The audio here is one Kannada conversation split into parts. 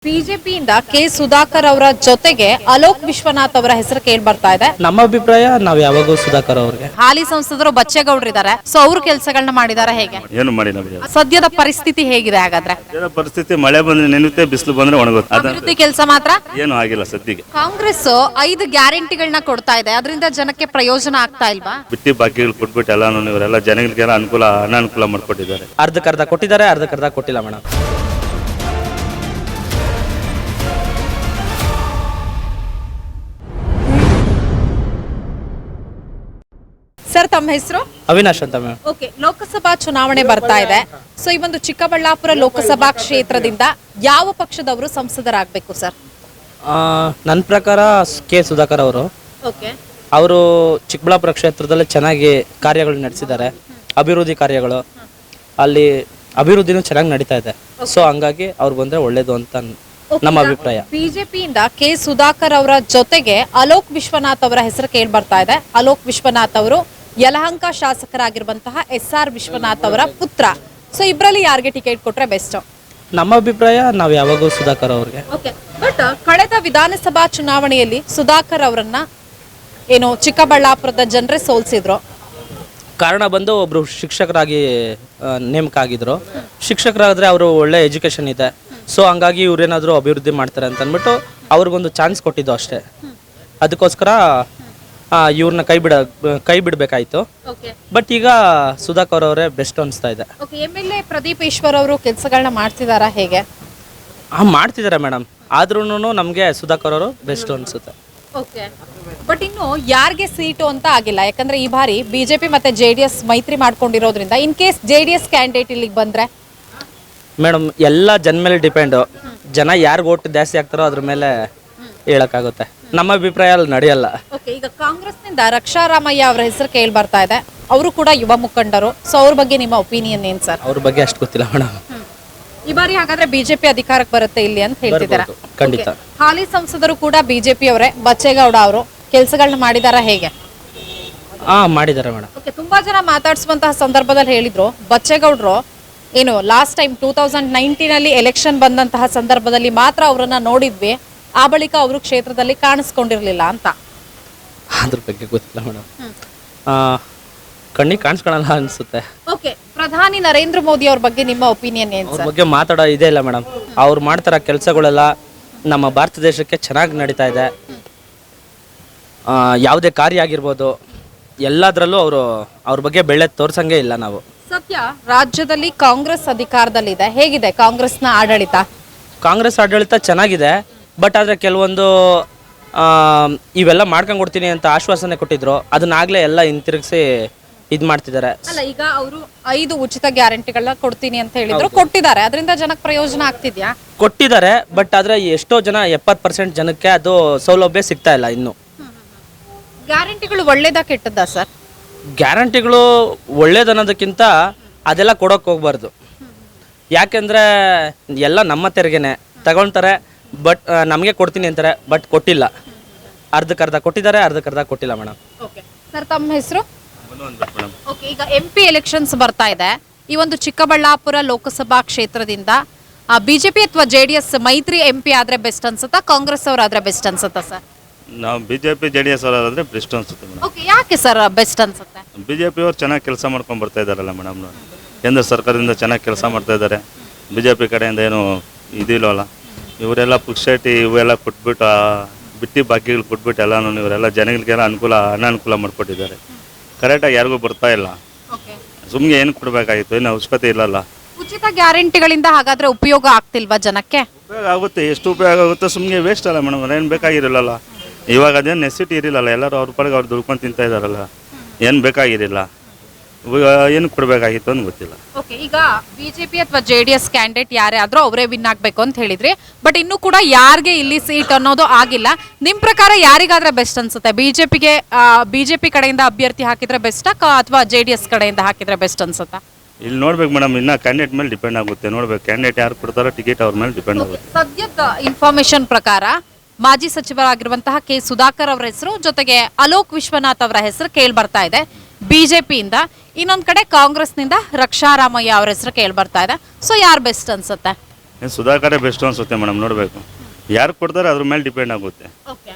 ಬಿಜೆಪಿಯಿಂದ ಕೆ ಸುಧಾಕರ್ ಅವರ ಜೊತೆಗೆ ಅಲೋಕ್ ವಿಶ್ವನಾಥ್ ಅವರ ಹೆಸರು ಕೇಳಿ ಬರ್ತಾ ಇದೆ. ನಮ್ಮ ಅಭಿಪ್ರಾಯ ನಾವು ಯಾವಾಗೂ ಸುಧಾಕರ್ ಅವ್ರಿಗೆ. ಹಾಲಿ ಸಂಸದರು ಬಚ್ಚೇಗೌಡರಿದ್ದಾರೆ, ಸೊ ಅವ್ರ ಕೆಲಸಗಳನ್ನ ಮಾಡಿದಾರೆ. ಹೇಗೆ ಏನು ಮಾಡಿಲ್ಲ. ಸದ್ಯದ ಪರಿಸ್ಥಿತಿ ಹೇಗಿದೆ? ಹಾಗಾದ್ರೆ ಪರಿಸ್ಥಿತಿ ಮಳೆ ಬಂದ್ರೆ ನೆನೆಯುತ್ತೆ, ಬಿಸಿಲು ಬಂದ್ರೆ ಒಣಗುತ್ತೆ. ಅಭಿವೃದ್ಧಿ ಕೆಲಸ ಮಾತ್ರ ಏನು ಆಗಿಲ್ಲ ಸದ್ಯಕ್ಕೆ. ಕಾಂಗ್ರೆಸ್ 5 ಗ್ಯಾರಂಟಿಗಳನ್ನ ಕೊಡ್ತಾ ಇದೆ, ಅದರಿಂದ ಜನಕ್ಕೆ ಪ್ರಯೋಜನ ಆಗ್ತಾ ಇಲ್ವಾ? ಬಿಟ್ಟಿ ಬಾಕಿಗಳು ಕೊಟ್ಬಿಟ್ಟು ಎಲ್ಲಾನು ಇವರೆಲ್ಲ ಜನಗಳಿಗೆಲ್ಲ ಅನಾನುಕೂಲ ಮಾಡ್ಕೊಟ್ಟಿದ್ದಾರೆ. ಅರ್ಧಕ್ಕರ್ಧ ಕೊಟ್ಟಿದ್ದಾರೆ, ಅರ್ಧಕ್ಕರ್ಧ ಕೊಟ್ಟಿಲ್ಲ ಮೇಡಮ್. ಸರ್, ತಮ್ಮ ಹೆಸರು? ಅವಿನಾಶ್ ಅಂತ ಮೇಡಮ್. ಓಕೆ, ಲೋಕಸಭಾ ಚುನಾವಣೆ ಬರ್ತಾ ಇದೆ. ಸೊ ಈ ಒಂದು ಚಿಕ್ಕಬಳ್ಳಾಪುರ ಲೋಕಸಭಾ ಕ್ಷೇತ್ರದಿಂದ ಯಾವ ಪಕ್ಷದವರು ಸಂಸದರಾಗಬೇಕು ಸರ್? ನನ್ನ ಪ್ರಕಾರ ಕೆ ಸುಧಾಕರ್ ಅವರು. ಓಕೆ, ಅವರು ಚಿಕ್ಕಬಳ್ಳಾಪುರ ಕ್ಷೇತ್ರದಲ್ಲಿ ಚೆನ್ನಾಗಿ ಕಾರ್ಯಗಳು ನಡೆಸಿದ್ದಾರೆ. ಅಭಿವೃದ್ಧಿ ಕಾರ್ಯಗಳು ಅಲ್ಲಿ ಅಭಿವೃದ್ಧಿನೂ ಚೆನ್ನಾಗಿ ನಡೀತಾ ಇದೆ. ಸೊ ಹಂಗಾಗಿ ಅವ್ರು ಬಂದ್ರೆ ಒಳ್ಳೇದು ಅಂತ ನಮ್ಮ ಅಭಿಪ್ರಾಯ. ಬಿಜೆಪಿಯಿಂದ ಕೆ ಸುಧಾಕರ್ ಅವರ ಜೊತೆಗೆ ಅಲೋಕ್ ವಿಶ್ವನಾಥ್ ಅವರ ಹೆಸರು ಕೇಳಿ ಬರ್ತಾ ಇದೆ. ಅಲೋಕ್ ವಿಶ್ವನಾಥ್ ಅವರು ಯಲಹಂಕ ಶಾಸಕರಾಗಿರುವಂತಹ SR ವಿಶ್ವನಾಥ್ ಅವರ ಪುತ್ರ. ಸೊ ಇಬ್ಬರಲ್ಲಿ ಯಾರಿಗೆ ಟಿಕೆಟ್ ಕೊಟ್ರೆ ಬೆಸ್ಟ್? ನಮ್ಮ ಅಭಿಪ್ರಾಯ ನಾವು ಯಾವಾಗೂ ಸುಧಾಕರ್ ಅವ್ರಿಗೆ. ಓಕೆ, ಬಟ್ ಕಳೆದ ವಿಧಾನಸಭಾ ಚುನಾವಣೆಯಲ್ಲಿ ಸುಧಾಕರ್ ಅವರನ್ನ ಏನು ಚಿಕ್ಕಬಳ್ಳಾಪುರದ ಜನರೇ ಸೋಲ್ಸಿದ್ರು. ಕಾರಣ ಬಂದು ಒಬ್ರು ಶಿಕ್ಷಕರಾಗಿ ನೇಮಕ ಆಗಿದ್ರು. ಶಿಕ್ಷಕರಾದ್ರೆ ಅವರು ಒಳ್ಳೆ ಎಜುಕೇಶನ್ ಇದೆ. ಸೊ ಹಂಗಾಗಿ ಇವ್ರೇನಾದರೂ ಅಭಿವೃದ್ಧಿ ಮಾಡ್ತಾರೆ ಅಂತ ಅಂದ್ಬಿಟ್ಟು ಅವ್ರಿಗೊಂದು ಚಾನ್ಸ್ ಕೊಟ್ಟಿದ್ದು ಅಷ್ಟೇ. ಅದಕ್ಕೋಸ್ಕರ ಇವ್ರನ್ನ ಕೈ ಬಿಡಬೇಕಾಯ್ತು. ಬಟ್ ಈಗ ಸುಧಾಕರ್ ಅವರೇ ಬೆಸ್ಟ್ ಅನಿಸ್ತಾ ಇದೆ. MLA ಪ್ರದೀಪ್ ಈಶ್ವರ್ ಅವರು ಕೆಲಸಗಳನ್ನ ಮಾಡ್ತಿದಾರಾ? ಹೇಗೆ ಮಾಡ್ತಿದ್ದಾರೆ ಮೇಡಮ್. ಆದ್ರೂ ನಮಗೆ ಸುಧಾಕರ್ ಅವರು ಬೆಸ್ಟ್ ಅನಿಸುತ್ತೆ. ಓಕೆ, ಬಟ್ ಇನ್ನು ಯಾರಿಗೆ ಸೀಟು ಅಂತ ಆಗಿಲ್ಲ. ಯಾಕಂದ್ರೆ ಈ ಬಾರಿ ಬಿಜೆಪಿ ಮತ್ತೆ JDS ಮೈತ್ರಿ ಮಾಡ್ಕೊಂಡಿರೋದ್ರಿಂದ ಇನ್ ಕೇಸ್ JDS ಕ್ಯಾಂಡಿಡೇಟ್ ಇಲ್ಲಿಗೆ ಬಂದ್ರೆ ಮೇಡಮ್ ಎಲ್ಲ ಜನ ಮೇಲೆ ಡಿಪೆಂಡು. ಜನ ಯಾರಿಗೆ ಓಟ್ ಜಾಸ್ತಿ ಆಗ್ತಾರೋ ಅದ್ರ ಮೇಲೆ ಹೇಳಕ್ಕಾಗುತ್ತೆ. ನಮ್ಮ ಅಭಿಪ್ರಾಯ ಅಲ್ಲಿ ನಡೆಯಲ್ಲ. ಓಕೆ, ಈಗ ಕಾಂಗ್ರೆಸ್ನಿಂದ ರಕ್ಷಾರಾಮಯ್ಯ ಅವರ ಹೆಸರು ಕೇಳಿ ಬರ್ತಾ ಇದೆ. ಅವರು ಕೂಡ ಯುವ ಮುಖಂಡರು. ಸೊ ಅವ್ರ ಬಗ್ಗೆ ನಿಮ್ಮ ಒಪಿನಿಯನ್ ಏನ್ ಸರ್? ಅವ್ರ ಬಗ್ಗೆ ಅಷ್ಟು ಗೊತ್ತಿಲ್ಲ ಮೇಡಮ್. ಈ ಬಾರಿ ಹಾಗಾದ್ರೆ ಬಿಜೆಪಿ ಅಧಿಕಾರಕ್ಕೆ ಬರುತ್ತೆ ಇಲ್ಲಿ ಅಂತ ಹೇಳ್ತಿದ್ದಾರೆ. ಖಂಡಿತ. ಹಾಲಿ ಸಂಸದರು ಕೂಡ ಬಿಜೆಪಿ ಅವರೇ, ಬಚ್ಚೇಗೌಡ ಅವರು ಕೆಲಸಗಳನ್ನ ಮಾಡಿದಾರ. ಹೇಗೆ ಮಾಡಿದ್ದಾರೆ ಮೇಡಮ್. ಓಕೆ, ತುಂಬಾ ಜನ ಮಾತಾಡಿಸುವಂತಹ ಸಂದರ್ಭದಲ್ಲಿ ಹೇಳಿದ್ರು ಬಚ್ಚೇಗೌಡರು ಏನು ಲಾಸ್ಟ್ ಟೈಮ್ 2019 ಅಲ್ಲಿ ಎಲೆಕ್ಷನ್ ಬಂದಂತಹ ಸಂದರ್ಭದಲ್ಲಿ ಮಾತ್ರ ಅವರನ್ನ ನೋಡಿದ್ವಿ, ಆ ಬಳಿಕ ಅವರು ಕ್ಷೇತ್ರದಲ್ಲಿ ಕಾಣಿಸ್ಕೊಂಡಿರ್ಲಿಲ್ಲ ಅಂತ. ಅದ್ರ ಬಗ್ಗೆ ಗೊತ್ತಿಲ್ಲ ಮೇಡಮ್. ಕಣ್ಣಿಗೆ ಕಾಣಿಸ್ಕೊಳಲ್ಲ ಅನ್ಸುತ್ತೆ. ಓಕೆ, ಪ್ರಧಾನಿ ನರೇಂದ್ರ ಮೋದಿ ಅವ್ರ ಬಗ್ಗೆ ನಿಮ್ಮ ಒಪಿನಿಯನ್ ಏನು ಅವ್ರ ಬಗ್ಗೆ ಮಾತಾಡೋ ಇದೇ ಇಲ್ಲ ಮೇಡಮ್. ಅವ್ರು ಮಾಡ್ತಾರ ಕೆಲಸಗಳೆಲ್ಲ ನಮ್ಮ ಭಾರತ ದೇಶಕ್ಕೆ ಚೆನ್ನಾಗಿ ನಡೀತಾ ಇದೆ. ಯಾವುದೇ ಕಾರ್ಯ ಆಗಿರ್ಬೋದು ಎಲ್ಲದರಲ್ಲೂ ಅವ್ರ ಬಗ್ಗೆ ಬೆಳ್ಳೆ ತೋರ್ಸಂಗೆ ಇಲ್ಲ ನಾವು. ಸತ್ಯ ರಾಜ್ಯದಲ್ಲಿ ಕಾಂಗ್ರೆಸ್ ಅಧಿಕಾರದಲ್ಲಿದೆ. ಹೇಗಿದೆ ಕಾಂಗ್ರೆಸ್ನ ಆಡಳಿತ? ಕಾಂಗ್ರೆಸ್ ಆಡಳಿತ ಚೆನ್ನಾಗಿದೆ. ಬಟ್ ಆದರೆ ಕೆಲವೊಂದು ಇವೆಲ್ಲ ಮಾಡ್ಕೊಂಡು ಕೊಡ್ತೀನಿ ಅಂತ ಆಶ್ವಾಸನೆ ಕೊಟ್ಟಿದ್ರು, ಅದನ್ನಾಗಲೇ ಎಲ್ಲ ಹಿಂತಿರುಗಿಸಿ ಇದು ಮಾಡ್ತಿದ್ದಾರೆ. ಅಲ್ಲ, ಈಗ ಅವರು 5 ಉಚಿತ ಗ್ಯಾರಂಟಿಗಳನ್ನ ಕೊಡ್ತೀನಿ ಅಂತ ಹೇಳಿದ್ರು, ಕೊಟ್ಟಿದ್ದಾರೆ. ಅದರಿಂದ ಜನಕ್ಕೆ ಪ್ರಯೋಜನ ಆಗ್ತಿದ್ಯಾ? ಕೊಟ್ಟಿದ್ದಾರೆ. ಬಟ್ ಆದರೆ ಎಷ್ಟೋ ಜನ 70% ಜನಕ್ಕೆ ಅದು ಸೌಲಭ್ಯ ಸಿಗ್ತಾ ಇಲ್ಲ ಇನ್ನು. ಗ್ಯಾರಂಟಿಗಳು ಒಳ್ಳೇದಾ ಕೆಟ್ಟದ್ದಾ ಸರ್? ಗ್ಯಾರಂಟಿಗಳು ಒಳ್ಳೇದನ್ನೋದಕ್ಕಿಂತ ಅದೆಲ್ಲ ಕೊಡೋಕೆ ಹೋಗ್ಬಾರ್ದು. ಯಾಕೆಂದರೆ ಎಲ್ಲ ನಮ್ಮ ತೆರಿಗೆನೆ ತಗೊಳ್ತಾರೆ. ಬಟ್ ನಮಗೆ ಕೊಡ್ತೀನಿ ಅಂತಾರೆ, ಬಟ್ ಕೊಟ್ಟಿಲ್ಲ. ಅರ್ಧಕ್ಕರ್ಧ ಕೊಟ್ಟಿದ್ದಾರೆ, ಅರ್ಧಕ್ಕರ್ಧ ಕೊಟ್ಟಿಲ್ಲ ಮೇಡಮ್. ಓಕೆ ಸರ್, ತಮ್ಮ ಹೆಸರು? ಓಕೆ, ಈಗ MP ಎಲೆಕ್ಷನ್ಸ್ ಬರ್ತಾ ಇದೆ. ಈ ಒಂದು ಚಿಕ್ಕಬಳ್ಳಾಪುರ ಲೋಕಸಭಾ ಕ್ಷೇತ್ರದಿಂದ ಬಿಜೆಪಿ ಅಥವಾ JDS ಮೈತ್ರಿ MP ಆದ್ರೆ ಬೆಸ್ಟ್ ಅನ್ಸುತ್ತಾ, ಕಾಂಗ್ರೆಸ್ ಅವರಾದ್ರೆ ಬೆಸ್ಟ್ ಅನ್ಸುತ್ತಾ ಸರ್? ನಾವು BJP JDS ಅವರಾದ್ರೆ ಬೆಸ್ಟ್ ಅನ್ಸುತ್ತೆ ಮೇಡಮ್. ಓಕೆ, ಯಾಕೆ ಸರ್ ಬೆಸ್ಟ್ ಅನ್ಸುತ್ತೆ? BJP ಅವ್ರು ಚೆನ್ನಾಗಿ ಕೆಲಸ ಮಾಡ್ಕೊಂಡು ಬರ್ತಾ ಇದಾರಲ್ಲ ಮೇಡಮ್. ಕೇಂದ್ರ ಸರ್ಕಾರದಿಂದ ಚೆನ್ನಾಗಿ ಕೆಲಸ ಮಾಡ್ತಾ ಇದ್ದಾರೆ. BJP ಕಡೆಯಿಂದ ಏನು ಇದಿಲ್ಲವಲ್ಲ. ಇವರೆಲ್ಲ ಪುಕ್ಷೇಟಿ ಇವೆಲ್ಲ ಕೊಟ್ಬಿಟ್ಟು ಬಿಟ್ಟಿ ಬಾಕಿಗಳು ಕೊಟ್ಬಿಟ್ಟು ಎಲ್ಲಾನು ಇವರೆಲ್ಲ ಜನಗಳಿಗೆಲ್ಲ ಅನಾನುಕೂಲ ಮಾಡ್ಕೊಟ್ಟಿದ್ದಾರೆ. ಕರೆಕ್ಟಾಗಿ ಯಾರಿಗೂ ಬರ್ತಾ ಇಲ್ಲ. ಸುಮ್ಮನೆ ಏನು ಕೊಡಬೇಕಾಗಿತ್ತು, ಏನು ಅವಶ್ಯಕತೆ ಇಲ್ಲಲ್ಲ. ಉಚಿತ ಗ್ಯಾರಂಟಿಗಳಿಂದ ಹಾಗಾದ್ರೆ ಉಪಯೋಗ ಆಗ್ತಿಲ್ವಾ ಜನಕ್ಕೆ? ಉಪಯೋಗ ಆಗುತ್ತೆ. ಎಷ್ಟು ಉಪಯೋಗ ಆಗುತ್ತೆ? ಸುಮ್ಮನೆ ವೇಸ್ಟ್ ಅಲ್ಲ ಮೇಡಮ್. ಏನು ಬೇಕಾಗಿರಲ್ಲ. ಇವಾಗ ಅದೇನು ನೆಸಿಟಿ ಇರಲಿಲ್ಲ. ಎಲ್ಲರೂ ಅವ್ರ ಪಡೆಗೆ ಅವ್ರು ದುಡ್ಕೊಂಡು ತಿಂತಾ ಇದ್ದಾರಲ್ಲ. ಏನು ಬೇಕಾಗಿರಲಿಲ್ಲ. ಏನು ಕೊಡಬೇಕಾಗಿತ್ತು ಅಂತ ಗೊತ್ತಿಲ್ಲ. ಓಕೆ, ಈಗ ಬಿಜೆಪಿ ಅಥವಾ JDS ಕ್ಯಾಂಡಿಡೇಟ್ ಯಾರೇ ಆದ್ರೂ ಅವರೇ ವಿನ್ ಆಗ್ಬೇಕು ಅಂತ ಹೇಳಿದ್ರಿ. ಬಟ್ ಇನ್ನೂ ಕೂಡ ಯಾರಿಗೆ ಇಲ್ಲಿ ಸೀಟ್ ಅನ್ನೋದು ಆಗಿಲ್ಲ. ನಿಮ್ ಪ್ರಕಾರ ಯಾರಿಗಾದ್ರೆ ಬೆಸ್ಟ್ ಅನ್ಸುತ್ತೆ? ಬಿಜೆಪಿ ಕಡೆಯಿಂದ ಅಭ್ಯರ್ಥಿ ಹಾಕಿದ್ರೆ ಬೆಸ್ಟಾ ಅಥವಾ JDS ಕಡೆಯಿಂದ ಹಾಕಿದ್ರೆ ಬೆಸ್ಟ್ ಅನ್ಸುತ್ತಾ? ಇಲ್ಲಿ ನೋಡ್ಬೇಕು ಮೇಡಮ್. ಇನ್ನ ಕ್ಯಾಂಡಿಡೇಟ್ ಮೇಲೆ ಡಿಪೆಂಡ್ ಆಗುತ್ತೆ. ನೋಡ್ಬೇಕು ಕ್ಯಾಂಡಿಡೇಟ್ ಯಾರು ಕೊಡ್ತಾರೋ ಟಿಕೆಟ್ ಅವ್ರ ಮೇಲೆ ಡಿಪೆಂಡ್ ಆಗುತ್ತೆ. ಸದ್ಯದ ಇನ್ಫಾರ್ಮೇಶನ್ ಪ್ರಕಾರ ಮಾಜಿ ಸಚಿವರಾಗಿರುವಂತಹ ಕೆ ಸುಧಾಕರ್ ಅವರ ಹೆಸರು ಜೊತೆಗೆ ಅಲೋಕ್ ವಿಶ್ವನಾಥ್ ಅವರ ಹೆಸರು ಕೇಳಿ ಬರ್ತಾ ಇದೆ ಬಿಜೆಪಿಯಿಂದ. ಇನ್ನೊಂದು ಕಡೆ ಕಾಂಗ್ರೆಸ್ನಿಂದ ರಕ್ಷಾರಾಮಯ್ಯ ಅವರ ಹೆಸರು ಕೇಳಿ ಬರ್ತಾ ಇದೆ. ಸೊ ಯಾರು ಬೆಸ್ಟ್ ಅನ್ಸುತ್ತೆ? ಏನು ಸುಧಾಕರೇ ಬೆಸ್ಟ್ ಅನಿಸುತ್ತೆ ಮೇಡಮ್, ನೋಡಬೇಕು ಯಾರು ಕೊಡ್ತಾರೆ ಅದ್ರ ಮೇಲೆ ಡಿಪೆಂಡ್ ಆಗುತ್ತೆ. ಓಕೆ.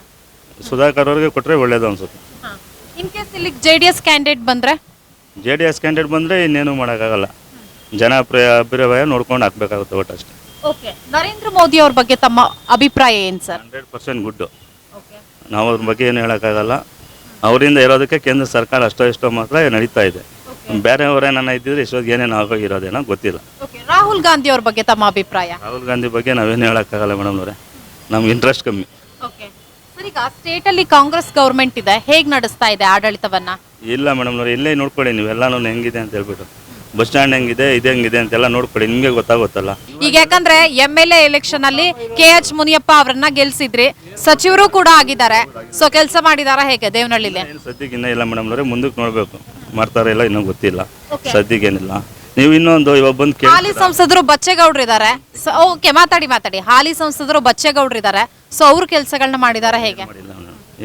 ಸುಧಾಕರ್ ಅವ್ರಿಗೆ ಕೊಟ್ಟರೆ ಒಳ್ಳೇದು ಅನಿಸುತ್ತೆ. ಇನ್ ಕೇಸ್ ಇಲ್ಲಿ JDS ಕ್ಯಾಂಡಿಡೇಟ್ ಬಂದ್ರೆ JDS ಕ್ಯಾಂಡಿಡೇಟ್ ಬಂದರೆ ಇನ್ನೇನು ಮಾಡೋಕ್ಕಾಗಲ್ಲ, ಜನ ಅಭಿಪ್ರಾಯ ನೋಡ್ಕೊಂಡು ಹಾಕ್ಬೇಕಾಗುತ್ತೆ ಒಟ್ಟು ಅಷ್ಟೇ. ಓಕೆ. ನರೇಂದ್ರ ಮೋದಿ ಅವ್ರ ಬಗ್ಗೆ ತಮ್ಮ ಅಭಿಪ್ರಾಯ ಏನು ಸರ್? 100% ಗುಡ್ಡು. ನಾವು ಅದ್ರ ಬಗ್ಗೆ ಏನು ಹೇಳೋಕ್ಕಾಗಲ್ಲ, ಅವರಿಂದ ಇರೋದಕ್ಕೆ ಕೇಂದ್ರ ಸರ್ಕಾರ ಅಷ್ಟೋ ಇಷ್ಟೋ ಮಾತ್ರ ನಡೀತಾ ಇದೆ. ಬೇರೆಯವರೇನ ಇದ್ದಿದ್ರೆ ಇಷ್ಟೊತ್ತಿಗೆ ಏನೇನು ಆಗೋಗಿರೋದೇನೋ ಗೊತ್ತಿಲ್ಲ. ರಾಹುಲ್ ಗಾಂಧಿ ಅವ್ರ ಬಗ್ಗೆ ತಮ್ಮ ಅಭಿಪ್ರಾಯ? ರಾಹುಲ್ ಗಾಂಧಿ ಬಗ್ಗೆ ನಾವೇನು ಹೇಳೋಕ್ಕಾಗಲ್ಲ ಮೇಡಮ್ ಅವರೇ, ನಮ್ಗೆ ಇಂಟ್ರೆಸ್ಟ್ ಕಮ್ಮಿ. ಸರ್, ಈಗ ಸ್ಟೇಟ್ ಅಲ್ಲಿ ಕಾಂಗ್ರೆಸ್ ಗೌರ್ಮೆಂಟ್ ಇದೆ, ಹೇಗ್ ನಡೆಸ್ತಾ ಇದೆ ಆಡಳಿತವನ್ನ? ಇಲ್ಲ ಮೇಡಮ್ ಅವ್ರೆ, ಇಲ್ಲೇ ನೋಡ್ಕೊಳ್ಳಿ ನೀವೆಲ್ಲನೂ ಹೆಂಗಿದೆ ಅಂತ ಹೇಳ್ಬಿಟ್ಟು, ಬಸ್ ಸ್ಟ್ಯಾಂಡ್ ಹೆಂಗಿದೆ ಇದು ಹೆಂಗಿದೆ ಅಂತೆಲ್ಲ ನೋಡ್ಕೊಳ್ಳಿ, ನಿಮಗೆ ಗೊತ್ತಾಗುತ್ತಲ್ಲ. ಈಗ ಯಾಕಂದ್ರೆ MLA ಎಲೆಕ್ಷನ್ ಅಲ್ಲಿ KH ಮುನಿಯಪ್ಪ ಅವರನ್ನ ಗೆಲ್ಸಿದ್ರಿ, ಸಚಿವರು ಕೂಡ ಆಗಿದ್ದಾರೆ, ಸೊ ಕೆಲಸ ಮಾಡಿದಾರ ಹೇಗೆ ದೇವನಹಳ್ಳಿಲಿ? ಏನು ಸದ್ಯಕ್ಕೆ ಇನ್ನೂ ಇಲ್ಲ ಮೇಡಮ್ ಅವರೇ, ಮುಂದಕ್ಕೆ ನೋಡಬೇಕು ಮಾಡ್ತಾರೆ ಇಲ್ಲ ಇನ್ನೂ ಗೊತ್ತಿಲ್ಲ, ಸದ್ಯಕ್ಕೇನಿಲ್ಲ. ನೀವು ಇನ್ನೊಂದು ಇವಾಗ ಬಂದು ಹಾಲಿ ಸಂಸದರು ಬಚ್ಚೇಗೌಡ್ರು ಇದ್ದಾರೆ. ಓಕೆ, ಮಾತಾಡಿ. ಹಾಲಿ ಸಂಸದರು ಬಚ್ಚೇಗೌಡ್ರು ಇದ್ದಾರೆ, ಸೊ ಅವ್ರ ಕೆಲಸಗಳನ್ನ ಮಾಡಿದಾರ ಹೇಗೆ?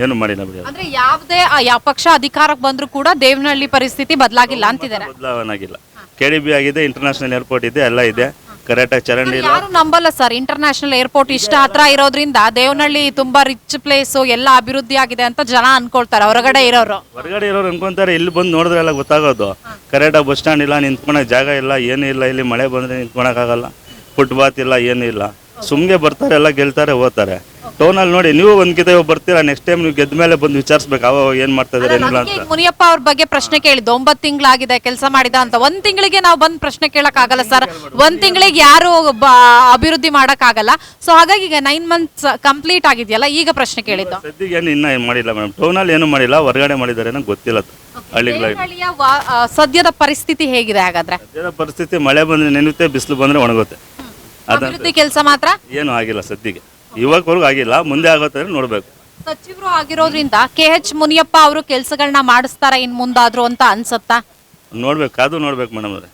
ಏನು ಮಾಡಿಲ್ಲ ಬಿಡಿ, ಅಂದ್ರೆ ಯಾವುದೇ ಯಾವ ಪಕ್ಷ ಅಧಿಕಾರಕ್ಕೆ ಬಂದ್ರು ಕೂಡ ದೇವನಹಳ್ಳಿ ಪರಿಸ್ಥಿತಿ ಬದಲಾಗಿಲ್ಲ ಅಂತಿದ್ದಾರೆ. ಬದಲಾವಣೆ KDB ಆಗಿದೆ, ಇಂಟರ್ನ್ಯಾಷನಲ್ ಏರ್ಪೋರ್ಟ್ ಇದೆ, ಎಲ್ಲ ಇದೆ ಕರೆಕ್ಟಾಗಿ ಚರಂಡಿ ಇಲ್ಲ. ಯಾರು ನಂಬಲ್ಲ ಸರ್, ಇಂಟರ್ನ್ಯಾಷನಲ್ ಏರ್ಪೋರ್ಟ್ ಇಷ್ಟ ಹತ್ರ ಇರೋದ್ರಿಂದ ದೇವನಹಳ್ಳಿ ತುಂಬಾ ರಿಚ್ ಪ್ಲೇಸ್, ಎಲ್ಲ ಅಭಿವೃದ್ಧಿ ಆಗಿದೆ ಅಂತ ಜನ ಅನ್ಕೊಳ್ತಾರೆ ಹೊರಗಡೆ ಇರೋರು. ಹೊರಗಡೆ ಇರೋರು ಅನ್ಕೊಂತಾರೆ, ಇಲ್ಲಿ ಬಂದು ನೋಡಿದ್ರೆ ಎಲ್ಲ ಗೊತ್ತಾಗೋದು. ಕರೆಕ್ಟಾಗಿ ಬಸ್ ಸ್ಟ್ಯಾಂಡ್ ಇಲ್ಲ, ನಿಂತ್ಕೊಳಕ್ ಜಾಗ ಇಲ್ಲ, ಏನೂ ಇಲ್ಲ. ಇಲ್ಲಿ ಮಳೆ ಬಂದರೆ ನಿಂತ್ಕೊಳಕ್ಕಾಗಲ್ಲ, ಫುಟ್ಪಾತ್ ಇಲ್ಲ, ಏನೂ ಇಲ್ಲ. ಸುಮ್ಮನೆ ಬರ್ತಾರೆ, ಎಲ್ಲ ಗೆಲ್ತಾರೆ, ಹೋಗ್ತಾರೆ. ಟೌನಲ್ಲಿ ನೋಡಿ, ನೀವು ಒಂದ್ಕಿತ ಬರ್ತೀರಾ, ನೆಕ್ಸ್ಟ್ ಟೈಮ್ ನೀವು ಗೆದ್ದ ಮೇಲೆ ಬಂದು ವಿಚಾರಿಸ್ಬೇಕು ಅವ ಏನ್ ಮಾಡ್ತಾ ಇದಾರೆ ಏನಿಲ್ಲ ಅಂತ. ಮುನಿಯಪ್ಪ ಅವ್ರ ಬಗ್ಗೆ ಪ್ರಶ್ನೆ ಕೇಳಿದ್ದು, 9 ತಿಂಗಳಾಗಿದೆ ಕೆಲಸ ಮಾಡಿದ ಅಂತ. 1 ತಿಂಗಳಿಗೆ ನಾವು ಬಂದು ಪ್ರಶ್ನೆ ಕೇಳಕ್ ಆಗಲ್ಲ ಸರ್, 1 ತಿಂಗಳಿಗೆ ಯಾರು ಅಭಿವೃದ್ಧಿ ಮಾಡಕ್ ಆಗಲ್ಲ. ಸೊ ಹಾಗಾಗಿ ಈಗ 9 ಮಂತ್ಸ್ ಕಂಪ್ಲೀಟ್ ಆಗಿದೆಯಲ್ಲ, ಈಗ ಪ್ರಶ್ನೆ ಕೇಳಿದ್ದು. ಸದ್ಯಕ್ಕೆ ಏನು ಇನ್ನೂ ಮಾಡಿಲ್ಲ ಮೇಡಮ್, ಟೌನಲ್ಲಿ ಏನು ಮಾಡಿಲ್ಲ, ಹೊರಗಡೆ ಮಾಡಿದ್ದಾರೆ ಏನೋ ಗೊತ್ತಿಲ್ಲ. ಹಳ್ಳಿಗಳ ಸದ್ಯದ ಪರಿಸ್ಥಿತಿ ಹೇಗಿದೆ ಹಾಗಾದ್ರೆ? ಸದ್ಯದ ಪರಿಸ್ಥಿತಿ ಮಳೆ ಬಂದ್ರೆ ನೆನೆಯುತ್ತೆ, ಬಿಸಿಲು ಬಂದ್ರೆ ಒಣಗುತ್ತೆ. ಅಭಿವೃದ್ಧಿ ಕೆಲಸ ಮಾತ್ರ ಏನು ಆಗಿಲ್ಲ ಸದ್ಯಕ್ಕೆ, ಇವಾಗವರೆಗೂ ಆಗಿಲ್ಲ, ಮುಂದೆ ಆಗುತ್ತೆ ನೋಡ್ಬೇಕು. ಸಚಿವರು ಆಗಿರೋದ್ರಿಂದ KH ಮುನಿಯಪ್ಪ ಅವರು ಕೆಲಸಗಳನ್ನ ಮಾಡಿಸ್ತಾರ ಇನ್ ಮುಂದಾದ್ರು ಅಂತ ಅನ್ಸತ್ತಾ? ನೋಡ್ಬೇಕು, ಕಾದು ನೋಡ್ಬೇಕು ಮೇಡಮ್ ಅವರೇ,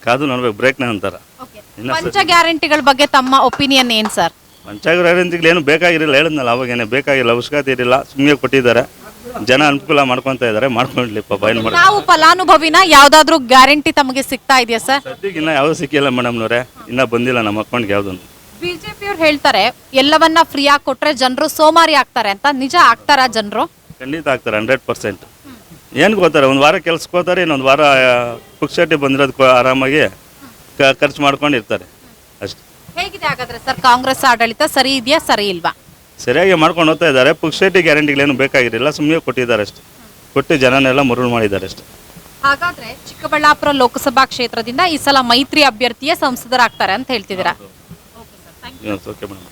ಕಾದು ನೋಡ್ಬೇಕು. ಬ್ರೇಕ್ನ ಅಂತಾರ. ಪಂಚ ಗ್ಯಾರಂಟಿಗಳ ಬಗ್ಗೆ ತಮ್ಮ ಒಪಿನಿಯನ್ ಏನ್ ಸರ್? ಪಂಚಾಯತ್ ಏನು ಬೇಕಾಗಿರಲಿಲ್ಲ, ಹೇಳಿದ್ನಲ್ಲ ಅವಾಗೇನೆ ಬೇಕಾಗಿಲ್ಲ, ಅವಶ್ಯಕತೆ ಇರಲಿಲ್ಲ, ಸುಮ್ಮನೆ ಕೊಟ್ಟಿದ್ದಾರೆ. ಜನ ಅನುಕೂಲ ಮಾಡ್ಕೊತಾ ಇದ್ದಾರೆ, ಮಾಡ್ಕೊಂಡ್ಲಿ ಪಾಪ. ಏನು ಮಾಡಿ ನಾವು ಫಲಾನುಭವಿನ ಯಾವ್ದಾದ್ರು ಗ್ಯಾರಂಟಿ ತಮಗೆ ಸಿಗ್ತಾ ಇದೆಯಾ ಸರ್? ಸದ್ಯಕ್ಕೆ ಇನ್ನೂ ಯಾವ್ದು ಸಿಕ್ಕಿಲ್ಲ ಮೇಡಮ್ನವರೇ, ಇನ್ನೂ ಬಂದಿಲ್ಲ ನಮ್ಮ ಅಕೌಂಟ್ಗೆ ಯಾವುದನ್ನು. ಬಿಜೆಪಿ ಅವ್ರು ಹೇಳ್ತಾರೆ ಎಲ್ಲವನ್ನ ಫ್ರೀ ಆಗಿ ಕೊಟ್ರೆ ಜನರು ಸೋಮಾರಿ ಆಗ್ತಾರೆ ಅಂತ, ನಿಜ ಆಗ್ತಾರ ಜನರು? ಖಂಡಿತ ಆಗ್ತಾರೆ, 100%. ಏನು ಗೊತ್ತಾರೆ, ಒಂದು ವಾರ ಕೆಲ್ಸಕ್ಕೆ ಹೋಗ್ತಾರೆ, ಇನ್ನೊಂದು ವಾರ ಪುಕ್ಷಟಿ ಬಂದಿರೋದಕ್ಕೂ ಆರಾಮಾಗಿ ಖರ್ಚು ಮಾಡ್ಕೊಂಡಿರ್ತಾರೆ ಅಷ್ಟೇ. ಹೇಗಿದೆ ಹಾಗಾದ್ರೆ ಸರ್ ಕಾಂಗ್ರೆಸ್ ಆಡಳಿತ, ಸರಿ ಇದೆಯಾ ಸರಿ ಇಲ್ವಾ? ಸರಿಯಾಗಿ ಮಾಡ್ಕೊಂಡು ಹೋಗ್ತಾ ಇದ್ದಾರೆ. ಪುಕ್ಷಟಿ ಗ್ಯಾರಂಟಿಗಳೇನು ಬೇಕಾಗಿರಲಿಲ್ಲ, ಸುಮ್ಮನೆ ಕೊಟ್ಟಿದ್ದಾರೆ ಅಷ್ಟೇ, ಕೊಟ್ಟು ಜನನೆಲ್ಲ ಮರುಳು ಮಾಡಿದ್ದಾರೆ ಅಷ್ಟೇ. ಹಾಗಾದ್ರೆ ಚಿಕ್ಕಬಳ್ಳಾಪುರ ಲೋಕಸಭಾ ಕ್ಷೇತ್ರದಿಂದ ಈ ಸಲ ಮೈತ್ರಿ ಅಭ್ಯರ್ಥಿಯೇ ಸಂಸದರಾಗ್ತಾರೆ ಅಂತ ಹೇಳ್ತಿದ್ದೀರಾ? Okay madam.